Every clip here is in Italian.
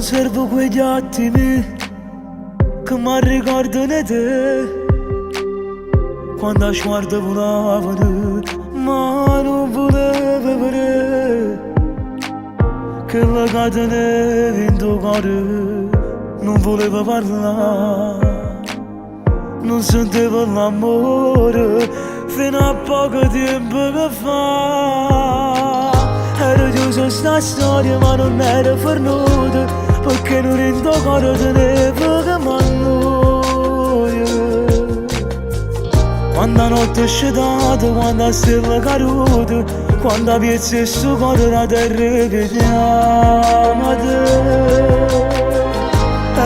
conservo quegli attimi che mi ricordano te. Quando a sguardo volavano, ma non volevo vedere che la catena in tuo cuore non voleva parlare. Non sentivo l'amore fino a poco tempo che fa. Ero chiuso sta storia ma non era fornuta, perché non in tuo cuore tenevo che m'annoia. Quando la notte è scetata, quando la stella è caduta, quando la piazza è sto cuore la terra che chiama te.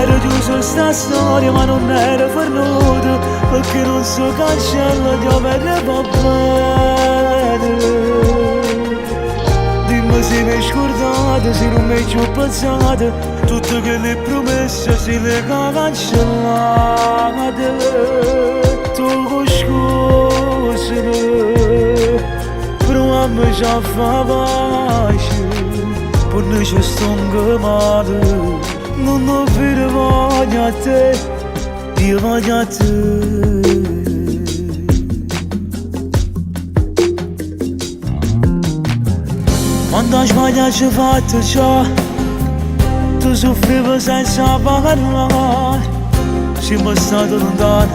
Ero chiuso sta storia ma non era fornuta, perché non so cancella dove ne va bene. Dimmi se mi hai scordato, se non mi hai più pensato, tutte quelle promesse se le cancellate. Tu con scusami, però a me già fa pace, per noi ci sto male. Non ho più voglia a te, io voglio a te. Quando sbagliato ci ho fatto ciò, tu soffrivi senza parlare. Siamo stati lontani,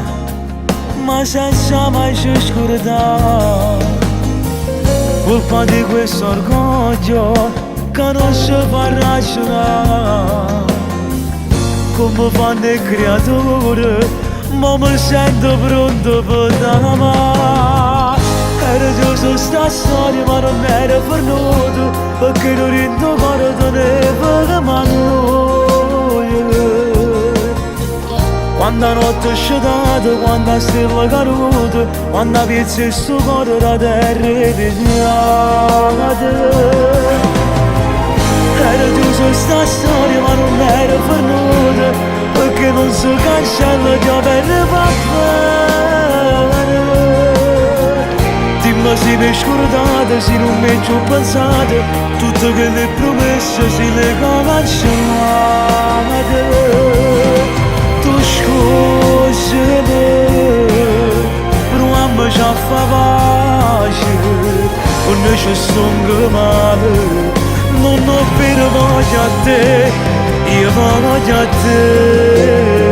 ma senza mai ci scordare. Colpa di questo orgoglio che non si fa ragionare. Come fanno le creature, ma mi sento pronto per amare. Ero giusto sta storia ma non era fornuta, perché non in tuo cuore tenevo che m'annoia. Quando la notte è scetata, quando la stella è caduta, quando la piazza è sto cuore la terra che chiama te. Ero chiuso sta storia ma non era fornuta, perché non so cancella dove ne va bene. Dimmi se mi hai scordato, se non mi hai più pensato, tutte quelle promesse se le cancellate. Tu scusami, però a me già fa pace, per noi ci sto male. Non ho più voglia a te, io voglio a te.